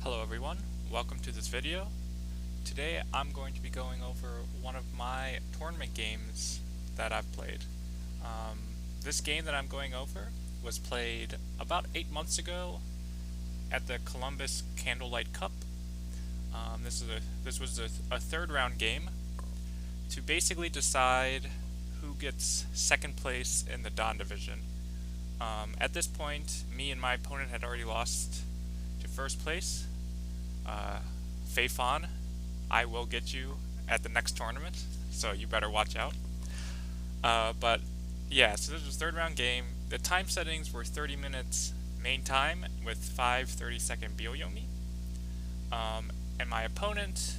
Hello everyone, welcome to this video. Today I'm going to be going over one of my tournament games that I've played. This game that I'm going over was played about 8 months ago at the Columbus Candlelight Cup. This was a third round game to basically decide who gets second place in the Don division. At this point, me and my opponent had already lost to first place. Faifon, I will get you at the next tournament, so you better watch out. But yeah, so this was a third round game. The time settings were 30 minutes main time with 5 30-second Byoyomi. And my opponent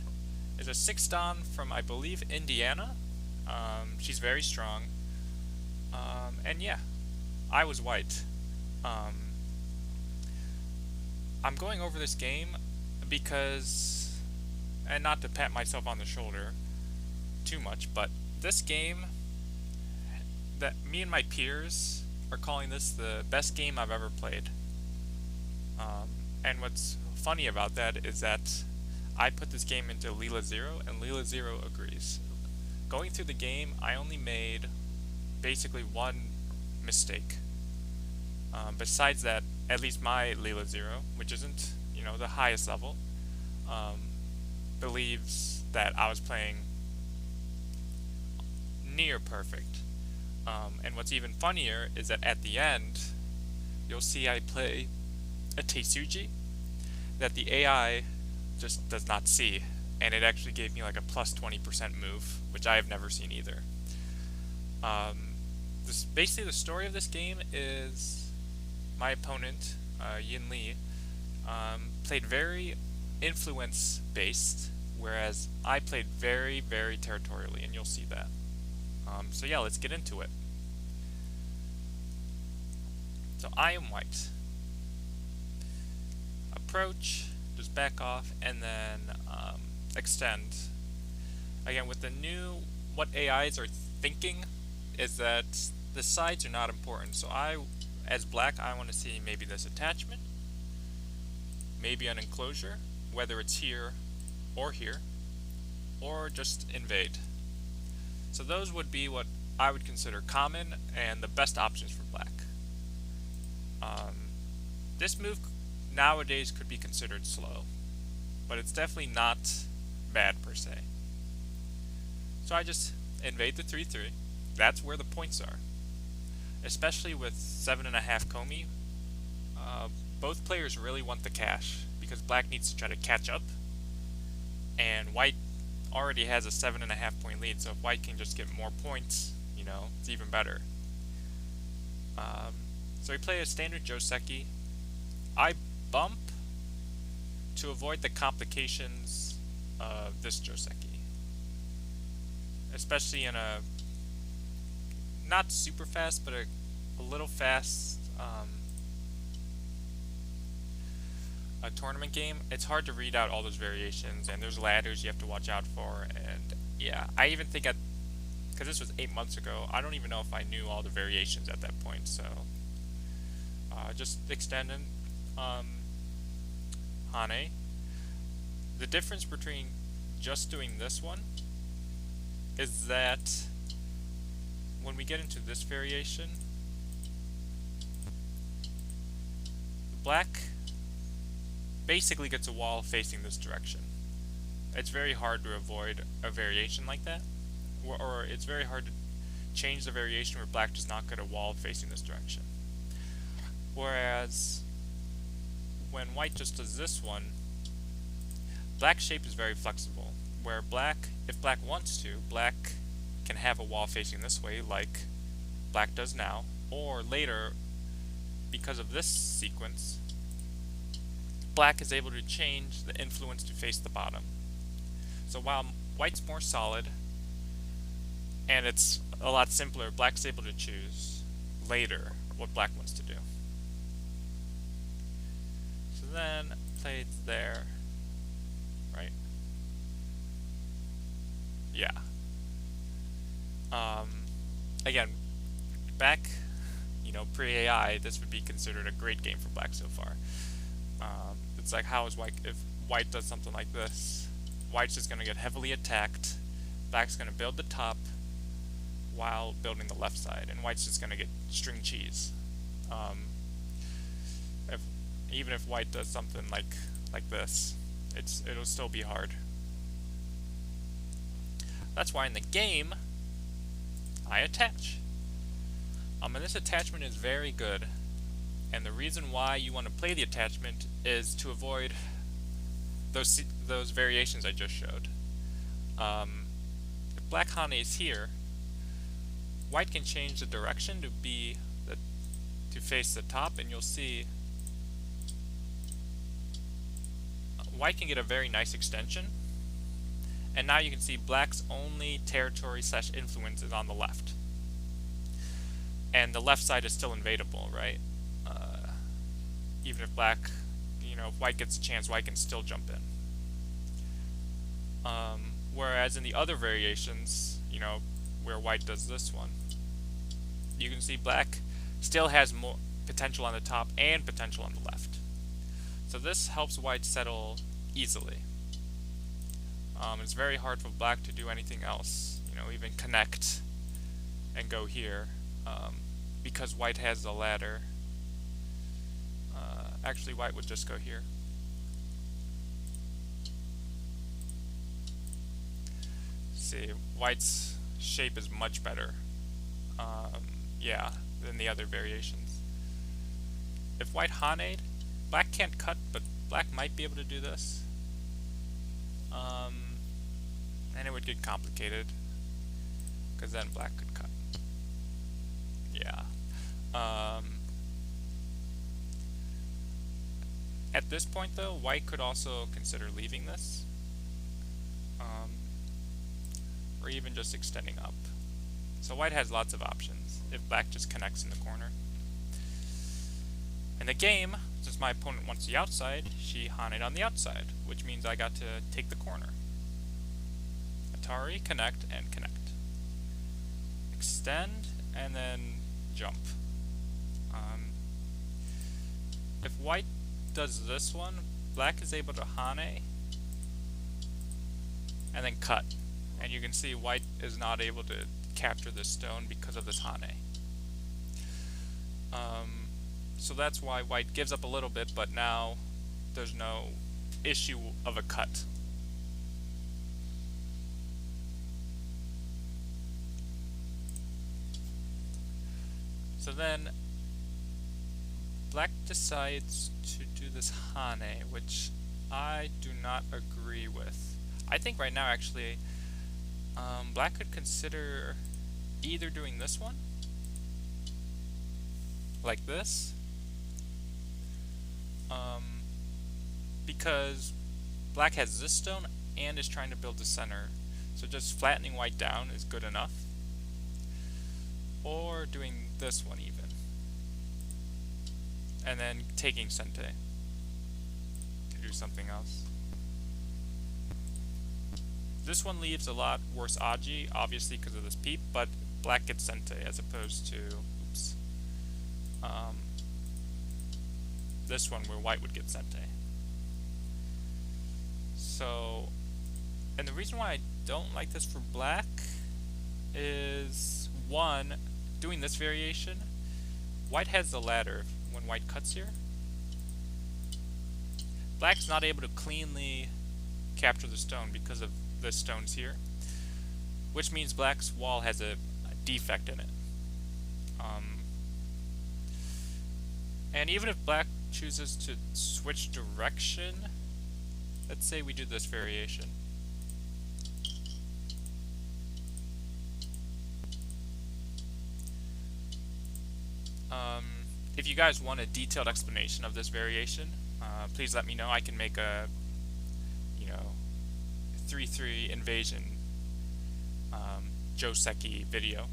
is a 6-dan from, I believe, Indiana. She's very strong. And yeah, I was white. I'm going over this game because, and not to pat myself on the shoulder too much, but this game, that me and my peers are calling this the best game I've ever played. And what's funny about that is that I put this game into Leela 0 and Leela 0 agrees. Going through the game, I only made basically one mistake. Besides that, at least my Leela 0, which isn't, the highest level, believes that I was playing near perfect. And what's even funnier is that at the end, you'll see I play a Teisuji that the AI just does not see, and it actually gave me like a plus 20% move, which I have never seen either. Basically the story of this game is my opponent, Yinli, played very influence-based, whereas I played very, very territorially, and you'll see that. So yeah, let's get into it. So I am white. Approach, just back off, and then extend. Again, with the new, what AIs are thinking is that the sides are not important. So as black, I want to see maybe this attachment, maybe an enclosure, whether it's here, or just invade. So those would be what I would consider common and the best options for black. This move nowadays could be considered slow, but it's definitely not bad per se. So I just invade the 3-3. That's where the points are. Especially with 7.5 Komi, both players really want the cash because black needs to try to catch up, and white already has a 7.5 point lead, so if white can just get more points, it's even better. So we play a standard Joseki. I bump to avoid the complications of this Joseki, especially in a not super fast, but a little fast a tournament game. It's hard to read out all those variations, and there's ladders you have to watch out for, and yeah, I even think because this was 8 months ago, I don't even know if I knew all the variations at that point, so just extending Hane. The difference between just doing this one is that when we get into this variation, black basically gets a wall facing this direction. It's very hard to avoid a variation like that, or it's very hard to change the variation where black does not get a wall facing this direction. Whereas when white just does this one, black's shape is very flexible, where if black wants to, black can have a wall facing this way like black does now, or later, because of this sequence, black is able to change the influence to face the bottom. So while white's more solid and it's a lot simpler, black's able to choose later what black wants to do. So then play it there, right? Yeah. Again, pre-AI, this would be considered a great game for black so far. it's like, how is white, if white does something like this, white's just going to get heavily attacked, black's going to build the top while building the left side, and white's just going to get string cheese. Even if white does something like this, it'll still be hard. That's why in the game I attach. And this attachment is very good, and the reason why you want to play the attachment is to avoid those variations I just showed. If black Hane is here, white can change the direction to face the top, and you'll see white can get a very nice extension. And now you can see black's only territory / influence is on the left. And the left side is still invadable, right? Even if black, if white gets a chance, white can still jump in. Whereas in the other variations, where white does this one, you can see black still has more potential on the top and potential on the left. So this helps white settle easily. It's very hard for black to do anything else, even connect and go here, because white has the ladder. Actually, white would just go here. See, white's shape is much better, than the other variations. If white Hane'd, black can't cut, but black might be able to do this. And it would get complicated, because then black could cut. Yeah. At this point, though, white could also consider leaving this, or even just extending up. So white has lots of options if black just connects in the corner. In the game, since my opponent wants the outside, she Hane'd on the outside, which means I got to take the corner. Atari, connect, and connect. Extend, and then jump. If white does this one, black is able to Hane, and then cut. And you can see white is not able to capture this stone because of this Hane. So that's why white gives up a little bit, but now there's no issue of a cut. So then black decides to do this Hane, which I do not agree with. I think right now actually black could consider either doing this one, like this, because black has this stone and is trying to build the center, so just flattening white down is good enough, or doing this one even, and then taking Sente to do something else. This one leaves a lot worse Aji, obviously because of this peep, but black gets Sente as opposed to, this one where white would get Sente. So, and the reason why I don't like this for black is, one, doing this variation, white has the ladder when white cuts here. Black's not able to cleanly capture the stone because of the stones here, which means black's wall has a defect in it. And even if black chooses to switch direction, let's say we do this variation. If you guys want a detailed explanation of this variation, please let me know. I can make a 3-3 invasion Joseki video.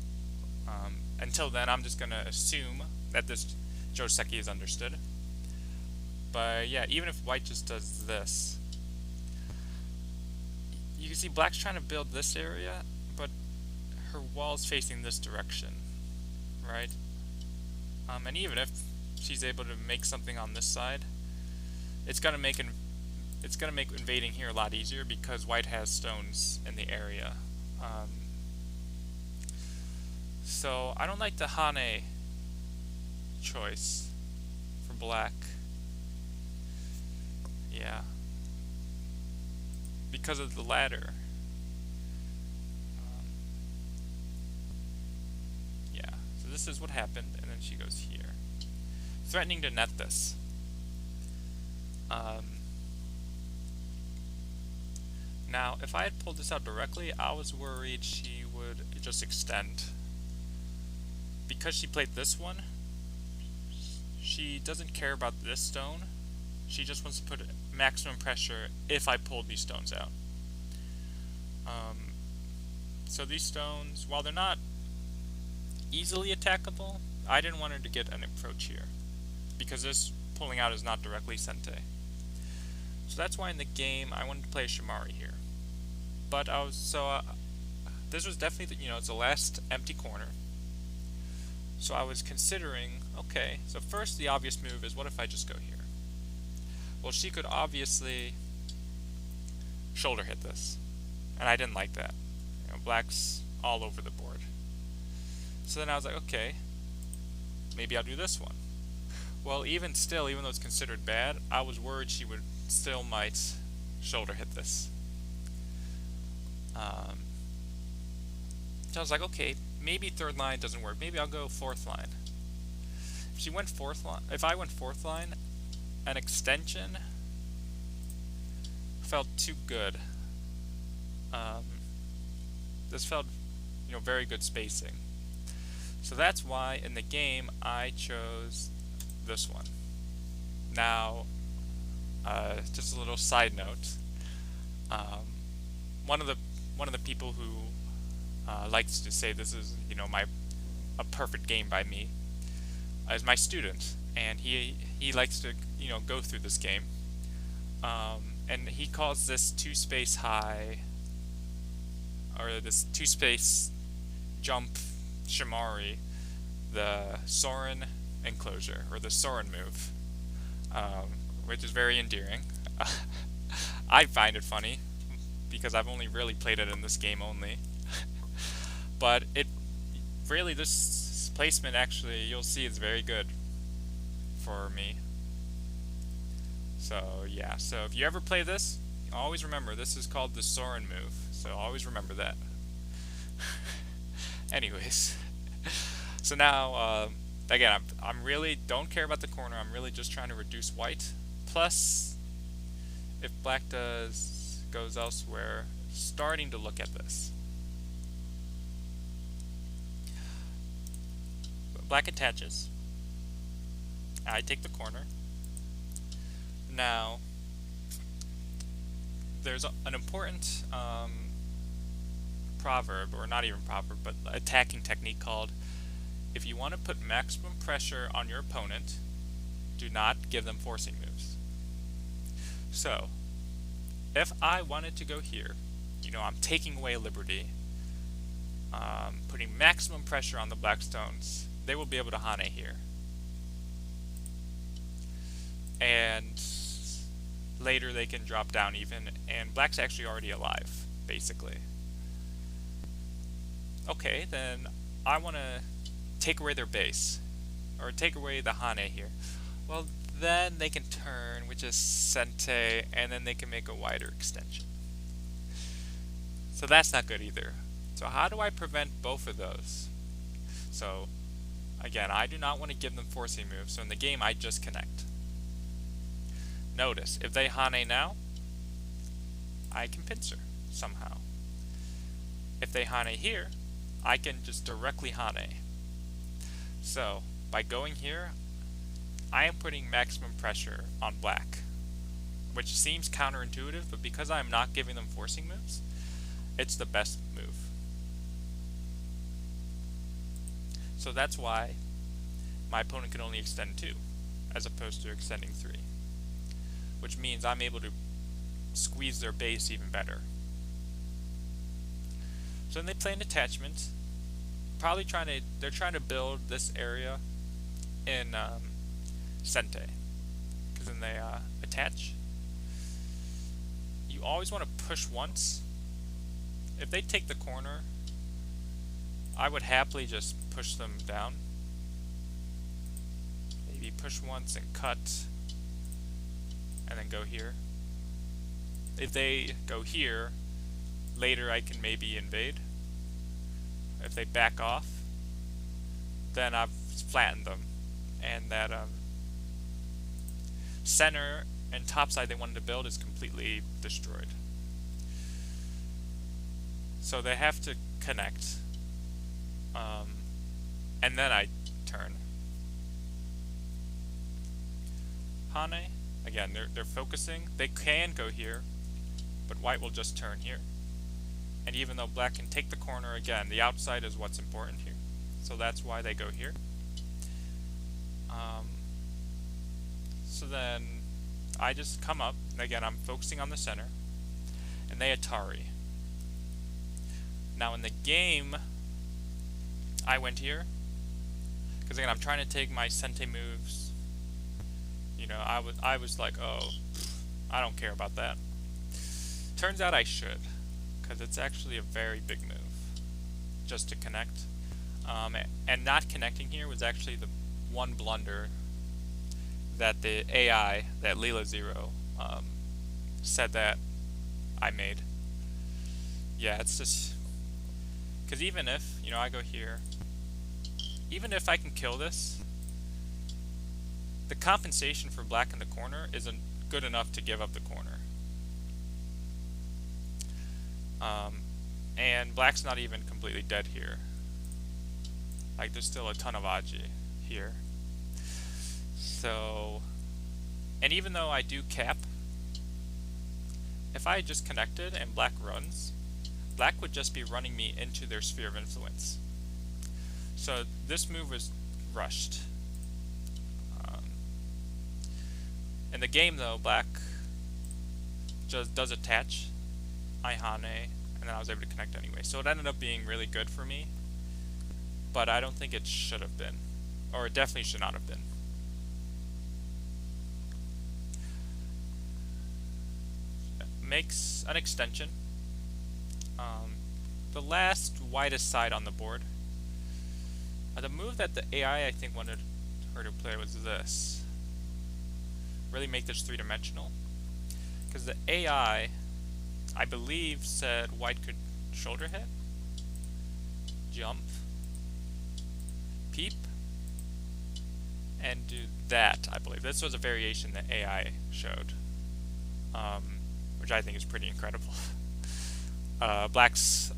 Until then, I'm just going to assume that this Joseki is understood. But yeah, even if white just does this, you can see black's trying to build this area, but her wall's facing this direction, right? And even if she's able to make something on this side, it's gonna make invading here a lot easier because white has stones in the area. So I don't like the Hane choice for black. Yeah. Because of the ladder. Yeah. So this is what happened, and then she goes here. Threatening to net this. Now, if I had pulled this out directly, I was worried she would just extend. Because she played this one, she doesn't care about this stone. She just wants to put maximum pressure if I pulled these stones out. So these stones, while they're not easily attackable, I didn't want her to get an approach here, because this pulling out is not directly Sente. So that's why in the game I wanted to play a Shimari here. But this was definitely it's the last empty corner. So I was considering, okay, so first the obvious move is, what if I just go here? Well, she could obviously shoulder hit this, and I didn't like that. Black's all over the board. So then I was like, okay, maybe I'll do this one. Well, even still, even though it's considered bad, I was worried she would still might shoulder hit this. So I was like, okay, maybe third line doesn't work. Maybe I'll go fourth line. If I went fourth line, an extension felt too good. This felt, very good spacing. So that's why in the game I chose this one. Now, just a little side note. One of the people who likes to say this is, a perfect game by me, is my student, and he likes to, go through this game, and he calls this two-space high, or this two-space jump Shimari, the Soren enclosure, or the Soren move, which is very endearing. I find it funny, because I've only really played it in this game only. But this placement actually, you'll see, is very good for me. So yeah, so if you ever play this, always remember this is called the Soren move. So always remember that. Anyways, so now again, I'm really don't care about the corner. I'm really just trying to reduce white. Plus, if black goes elsewhere, starting to look at this. Black attaches. I take the corner. Now, there's an important proverb, or not even proverb, but attacking technique called, if you want to put maximum pressure on your opponent, do not give them forcing moves. So, if I wanted to go here, I'm taking away liberty, putting maximum pressure on the black stones, they will be able to Hane here. And later they can drop down even, and black's actually already alive, basically. Okay, then I want to take away their base, or take away the Hane here. Well, then they can turn, which is Sente, and then they can make a wider extension. So that's not good either. So how do I prevent both of those? So again, I do not want to give them forcing moves, so in the game I just connect. Notice, if they Hane now, I can pincer somehow. If they Hane here, I can just directly Hane. So, by going here, I am putting maximum pressure on black, which seems counterintuitive, but because I'm not giving them forcing moves, it's the best move. So that's why my opponent can only extend 2, as opposed to extending 3. Which means I'm able to squeeze their base even better. So then they play an attachment, probably they're trying to build this area in Sente, because then they attach. You always want to push once. If they take the corner, I would happily just push them down. Maybe push once and cut, and then go here. If they go here, later I can maybe invade. If they back off, then I've flattened them, and that center and top side they wanted to build is completely destroyed. So they have to connect, and then I turn. Hane, again, they're focusing. They can go here, but white will just turn here. And even though black can take the corner, again, the outside is what's important here. So that's why they go here. So then I just come up, and again, I'm focusing on the center, and they Atari. Now in the game, I went here, because again, I'm trying to take my Sente moves. You know, I was like, oh, I don't care about that. Turns out I should, because it's actually a very big move, just to connect. And not connecting here was actually the one blunder that the AI, that Leela Zero, said that I made. Yeah, it's just, because even if, you know, I go here, even if I can kill this, the compensation for black in the corner isn't good enough to give up the corner. And black's not even completely dead here. Like, there's still a ton of Aji here. So, and even though I do cap, if I just connected and black runs, black would just be running me into their sphere of influence. So this move was rushed. In the game though, black just does attach, I Hane, and then I was able to connect anyway. So it ended up being really good for me, but I don't think it should have been, or it definitely should not have been. Makes an extension. The last widest side on the board. The move that the AI I think wanted her to play was this. Really make this three-dimensional. Because the AI, I believe, said white could shoulder hit, jump, peep, and do that, I believe. This was a variation that AI showed, which I think is pretty incredible. Black's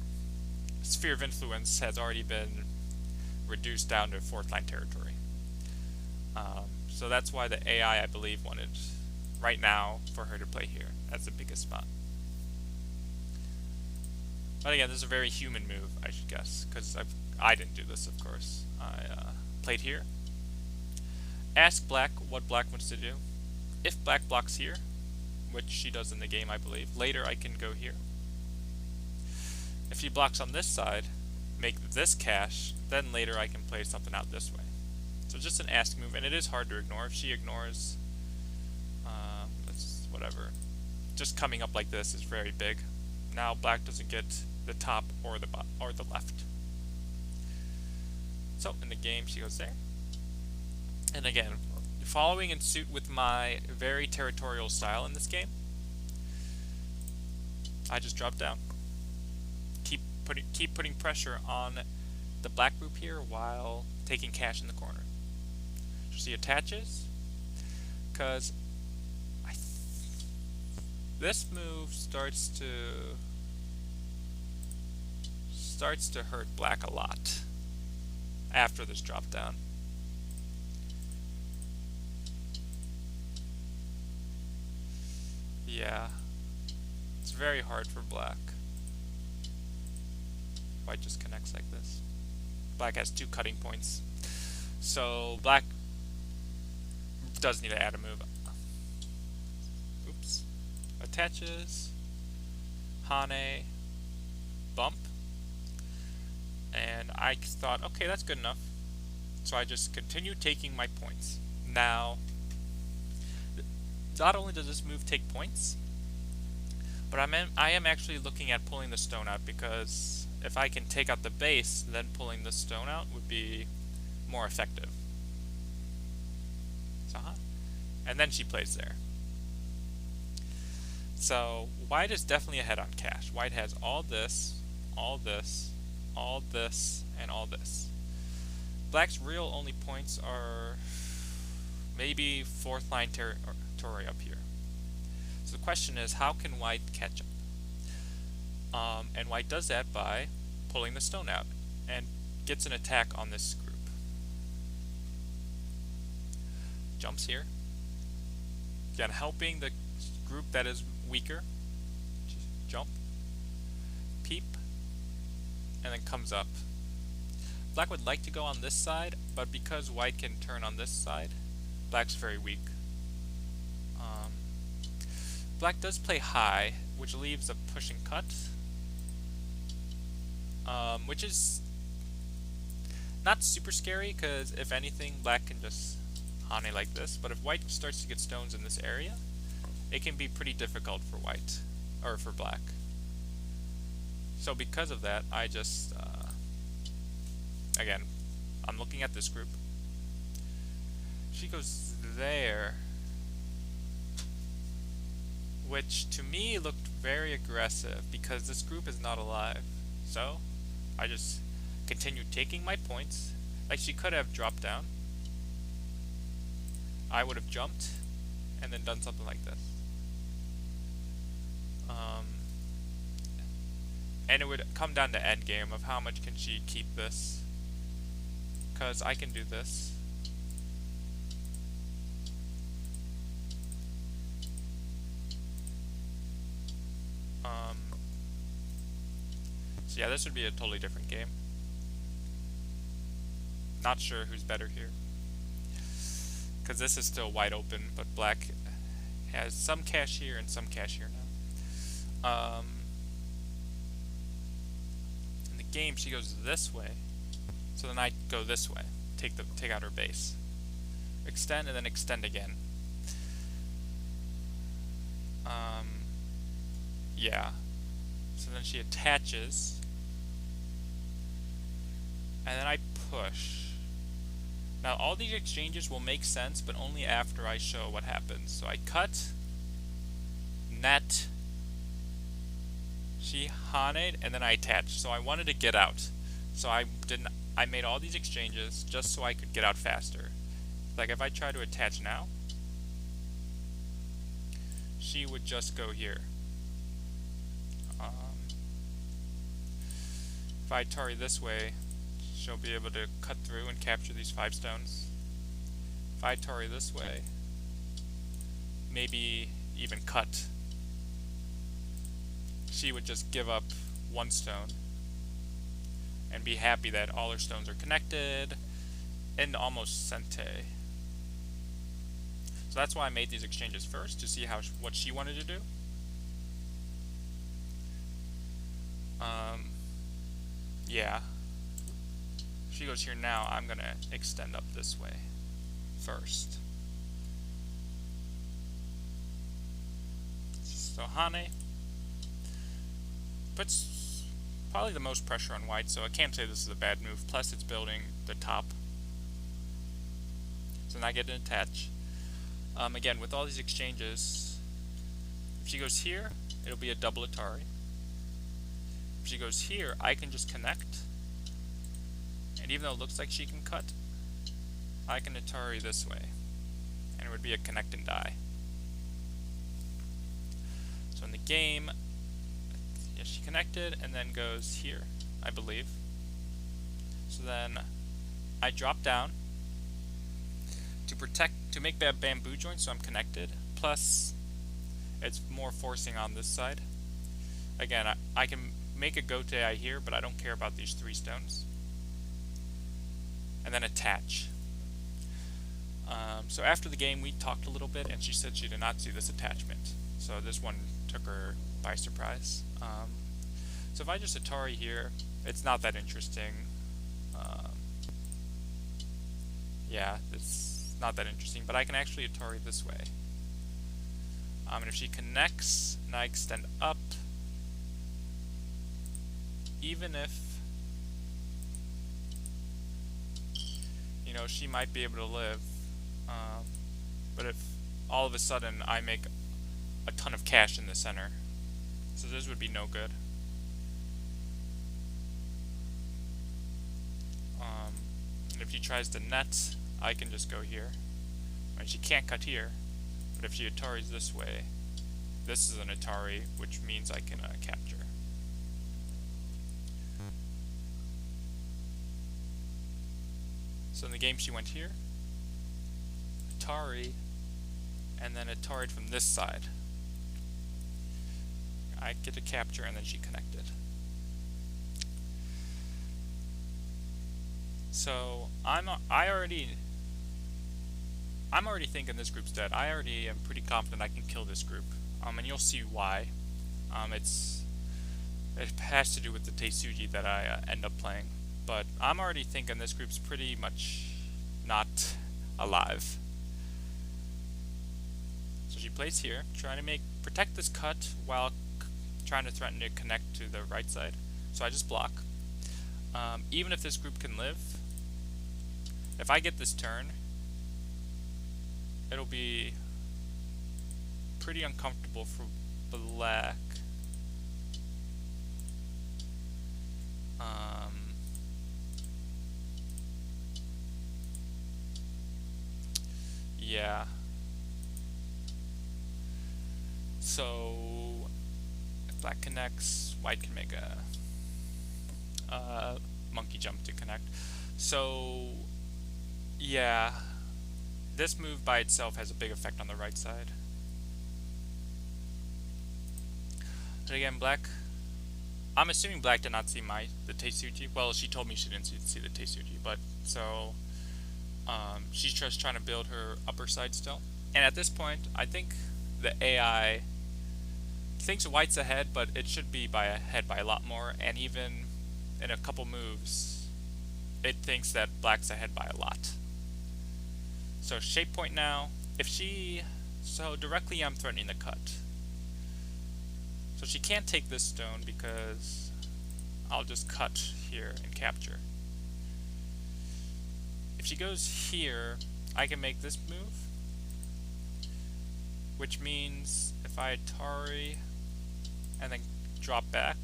sphere of influence has already been reduced down to 4th line territory. So that's why the AI, I believe, wanted right now for her to play here. That's the biggest spot. But again, this is a very human move, I should guess, because I didn't do this, of course. I played here. Ask black what black wants to do. If black blocks here, which she does in the game, I believe, later I can go here. If she blocks on this side, make this cash, then later I can play something out this way. So just an ask move, and it is hard to ignore. If she ignores, that's whatever. Just coming up like this is very big. Now black doesn't get the top or the left. So in the game she goes there. And again, following in suit with my very territorial style in this game, I just drop down. Keep putting pressure on the black group here while taking cash in the corner. She attaches, because this move starts to hurt black a lot after this drop down. Yeah, it's very hard for black. White just connects like this. Black has 2 cutting points, so black does need to add a move. Oops. Attaches, Hane, bump, and I thought, okay, that's good enough. So I just continue taking my points. Now, not only does this move take points, but I am actually looking at pulling the stone out, because if I can take out the base, then pulling the stone out would be more effective. And then she plays there. So white is definitely ahead on cash. White has all this, all this, all this, and all this. Black's real only points are maybe fourth line territory up here. So the question is, how can white catch up? And white does that by pulling the stone out and gets an attack on this group. Jumps here. Again, helping the group that is weaker. Just jump, peep, and then comes up. Black would like to go on this side, but because white can turn on this side, black's very weak. Black does play high, which leaves a push and cut, which is not super scary, because if anything, black can just Hane like this, but if white starts to get stones in this area, it can be pretty difficult for white, or for black. So because of that, I just, again, I'm looking at this group. She goes there, which to me looked very aggressive, because this group is not alive. So I just continued taking my points. Like, she could have dropped down. I would have jumped and then done something like this. And it would come down to endgame of how much can she keep this, because I can do this. So yeah, this would be a totally different game. Not sure who's better here, because this is still wide open, but black has some cash here and some cash here now. In the game, she goes this way, so then I go this way, take out her base, extend, and then extend again. Yeah. So then she attaches, and then I push. Now all these exchanges will make sense, but only after I show what happens. So I cut, net, she Haned, and then I attached. So I wanted to get out. So I made all these exchanges just so I could get out faster. Like if I try to attach now, she would just go here. If I Atari this way, she'll be able to cut through and capture these 5 stones. If I Atari this way, maybe even cut, she would just give up 1 stone and be happy that all her stones are connected and almost sente. So that's why I made these exchanges first, to see what she wanted to do. Yeah. If she goes here now, I'm gonna extend up this way first. So Hane puts probably the most pressure on white, so I can't say this is a bad move. Plus it's building the top. So then I get an attach. Again, with all these exchanges, if she goes here, it'll be a double Atari. If she goes here, I can just connect. And even though it looks like she can cut, I can Atari this way. And it would be a connect and die. So in the game, yeah, she connected and then goes here, I believe. So then I drop down to make that bamboo joint, so I'm connected. Plus, it's more forcing on this side. Again, I can make a gote here, but I don't care about these 3 stones. And then attach. So after the game, we talked a little bit, and she said she did not see this attachment. So this one took her by surprise. So if I just Atari here, it's not that interesting. Yeah, it's not that interesting, but I can actually Atari this way. And if she connects and I extend up, even if, you know, she might be able to live, but if all of a sudden I make a ton of cash in the center, so this would be no good. And if she tries to net, I can just go here. And she can't cut here, but if she Ataris this way, this is an Atari, which means I can capture. So in the game she went here, Atari, and then Atari'd from this side. I get a capture and then she connected. So I'm already thinking this group's dead. I already am pretty confident I can kill this group. And you'll see why. It has to do with the Teisuji that I end up playing. But I'm already thinking this group's pretty much not alive. So she plays here, trying to protect this cut while trying to threaten to connect to the right side. So I just block. Even if this group can live, if I get this turn, it'll be pretty uncomfortable for black. Yeah. So if black connects, white can make a monkey jump to connect. So yeah, this move by itself has a big effect on the right side. And again, black, I'm assuming black did not see the Teisuji. Well, she told me she didn't see the Teisuji, but so she's just trying to build her upper side still. And at this point, I think the AI thinks white's ahead, but it should be ahead by a lot more. And even in a couple moves, it thinks that black's ahead by a lot. So shape point now. So directly I'm threatening the cut. So she can't take this stone because I'll just cut here and capture. If she goes here, I can make this move, which means if I Atari and then drop back,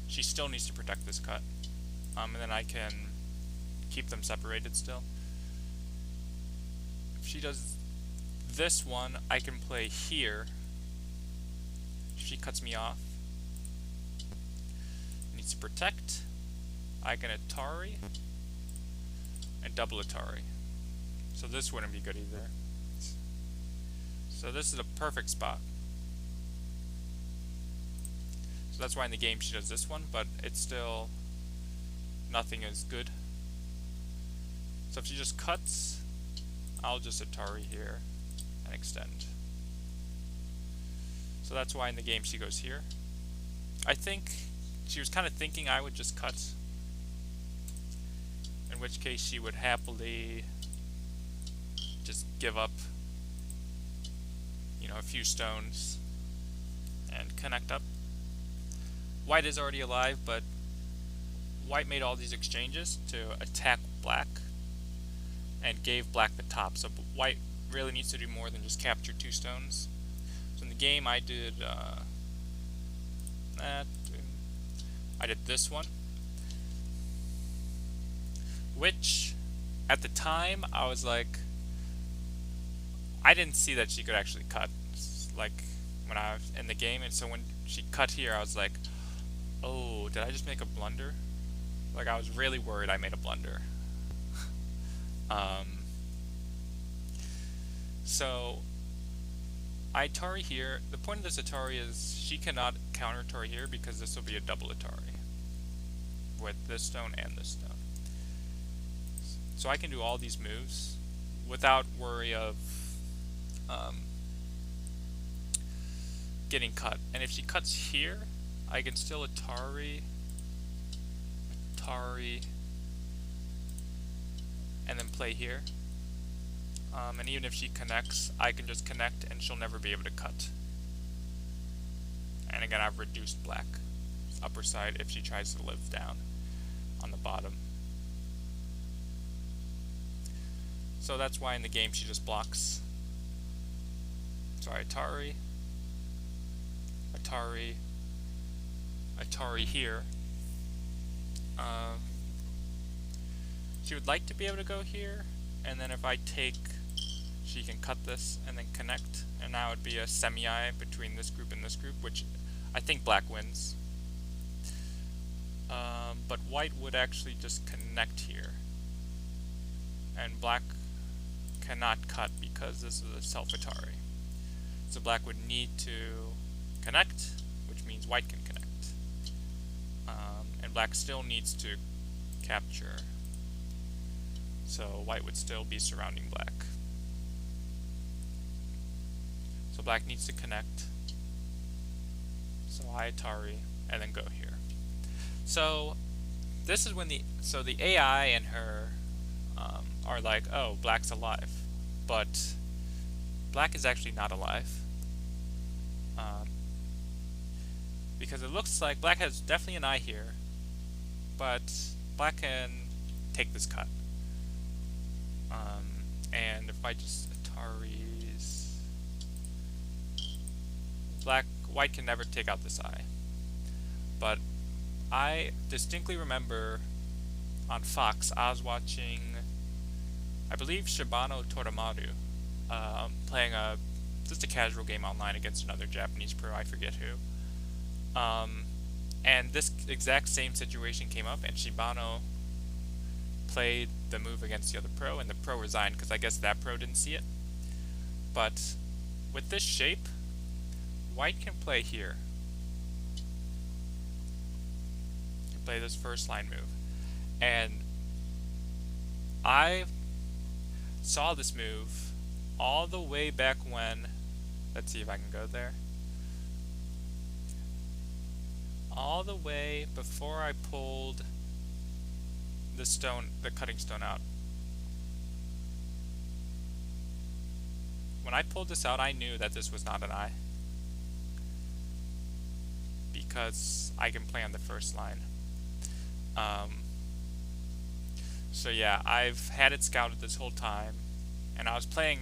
she still needs to protect this cut. And then I can keep them separated still. If she does this one, I can play here. If she cuts me off, needs to protect. I can Atari and double Atari. So this wouldn't be good either. So this is a perfect spot. So that's why in the game she does this one, but it's still nothing is good. So if she just cuts, I'll just Atari here and extend. So that's why in the game she goes here. I think she was kind of thinking I would just cut, in which case she would happily just give up, you know, a few stones and connect up. White is already alive, but white made all these exchanges to attack black and gave black the top. So white really needs to do more than just capture 2 stones. So in the game I did this one, which at the time I was like, I didn't see that she could actually cut, like when I was in the game. And so when she cut here, I was like, oh, did I just make a blunder? Like, I was really worried I made a blunder. So I Atari here. The point of this Atari is she cannot counter Atari here because this will be a double Atari with this stone and this stone. So I can do all these moves without worry of getting cut. And if she cuts here, I can still Atari, and then play here. And even if she connects, I can just connect and she'll never be able to cut. And again, I've reduced black's upper side if she tries to live down on the bottom. So that's why in the game she just blocks. Sorry, Atari here. She would like to be able to go here, and then if I take, she can cut this and then connect, and now it would be a semi-eye between this group and this group, which I think black wins. But white would actually just connect here, and black cannot cut because this is a self-Atari. So black would need to connect, which means white can connect. And black still needs to capture. So white would still be surrounding black. So black needs to connect. So I Atari and then go here. So this is when the AI and her are like, oh, black's alive, but black is actually not alive. Because it looks like black has definitely an eye here, but black can take this cut. And if I just Atari's white can never take out this eye. But I distinctly remember on Fox, I was watching, I believe, Shibano Toramaru, playing just a casual game online against another Japanese pro, I forget who. And this exact same situation came up, and Shibano played the move against the other pro, and the pro resigned because I guess that pro didn't see it. But with this shape, white can play here. Can play this first line move. And I saw this move all the way back when, let's see if I can go there, all the way before I pulled the cutting stone out. When I pulled this out, I knew that this was not an eye, because I can play on the first line. So yeah, I've had it scouted this whole time, and I was playing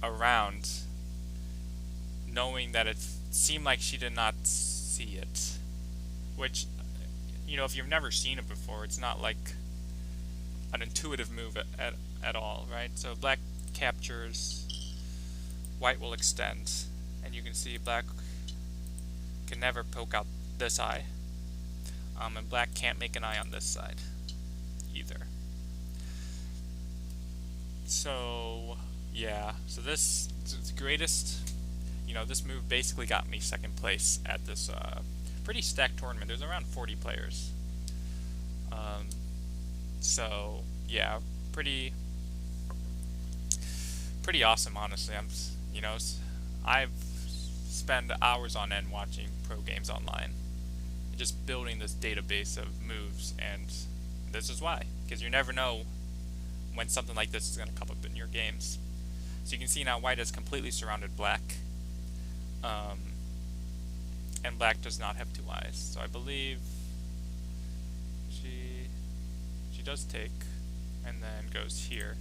around knowing that it seemed like she did not see it, which, you know, if you've never seen it before, it's not like an intuitive move at all, right? So black captures, white will extend, and you can see black can never poke out this eye, and black can't make an eye on this side either. So yeah, so this is the greatest, you know, this move basically got me second place at this pretty stacked tournament. There's around 40 players. So yeah, pretty awesome, honestly. I've spent hours on end watching pro games online, just building this database of moves, and this is why, because you never know when something like this is going to come up in your games. So you can see now white has completely surrounded black, and black does not have two eyes. So I believe she does take, and then goes here,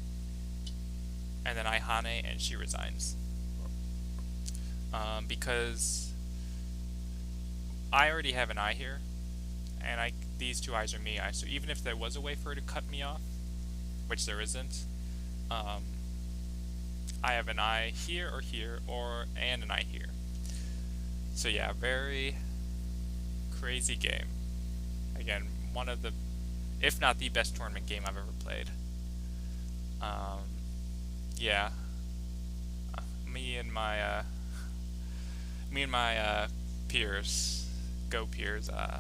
and then I Hane, and she resigns. Because I already have an eye here, and these two eyes are me eyes. So even if there was a way for her to cut me off, which there isn't, I have an eye here or here, and an eye here. So yeah, very crazy game. Again, one of the, if not the best tournament game I've ever played. Yeah, me and my peers,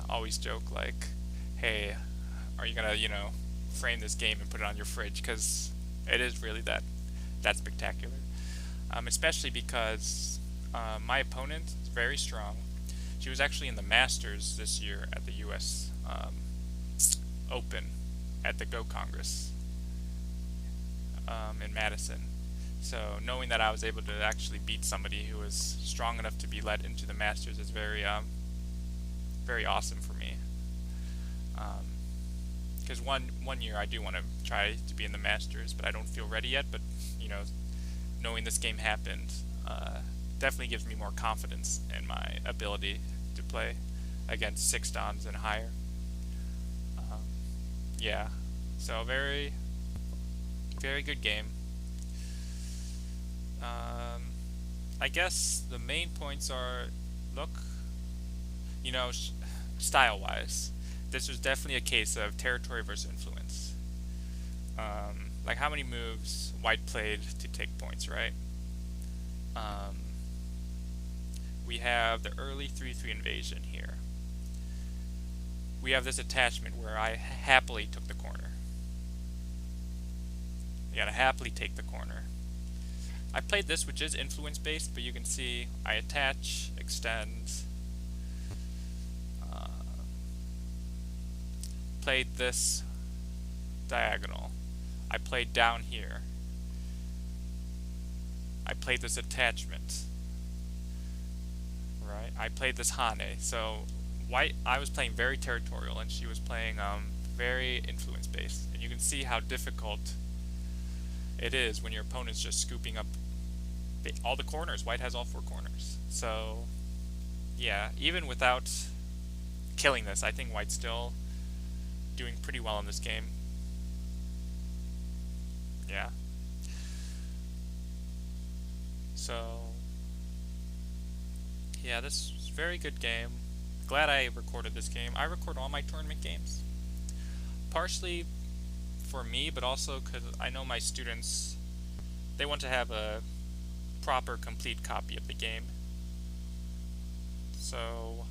always joke like, hey, are you gonna, frame this game and put it on your fridge, because it is really that spectacular. Especially because my opponent is very strong. She was actually in the Masters this year at the US Open at the Go Congress in Madison. So knowing that I was able to actually beat somebody who was strong enough to be let into the Masters is very awesome for me. Because one year I do want to try to be in the Masters, but I don't feel ready yet. But you know, knowing this game happened definitely gives me more confidence in my ability to play against 6 Dans and higher. Yeah, so very good game. I guess the main points are, look, you know, style-wise, this was definitely a case of territory versus influence. Like how many moves White played to take points, right? We have the early 3-3 invasion here. We have this attachment where I happily took the corner. You gotta happily take the corner. I played this, which is influence based, but you can see I attach, extend, played this diagonal. I played down here. I played this attachment. Right? I played this Hane. So White, I was playing very territorial, and she was playing very influence based. And you can see how difficult it is when your opponent's just scooping up all the corners. White has all 4 corners. So yeah, even without killing this, I think White's still doing pretty well in this game. Yeah. So yeah, this was a very good game. Glad I recorded this game. I record all my tournament games. Partially for me, but also because I know my students, they want to have a proper, complete copy of the game. So,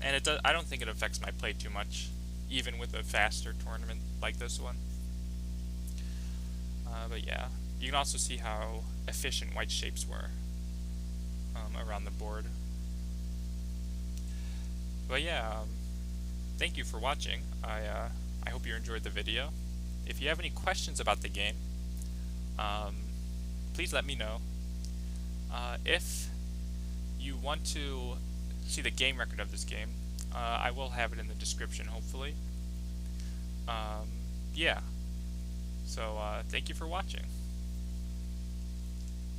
and it does, I don't think it affects my play too much, even with a faster tournament like this one. But yeah, you can also see how efficient White's shapes were around the board. But yeah, thank you for watching. I hope you enjoyed the video. If you have any questions about the game, please let me know. If you want to see the game record of this game, I will have it in the description, hopefully. Yeah. So, thank you for watching.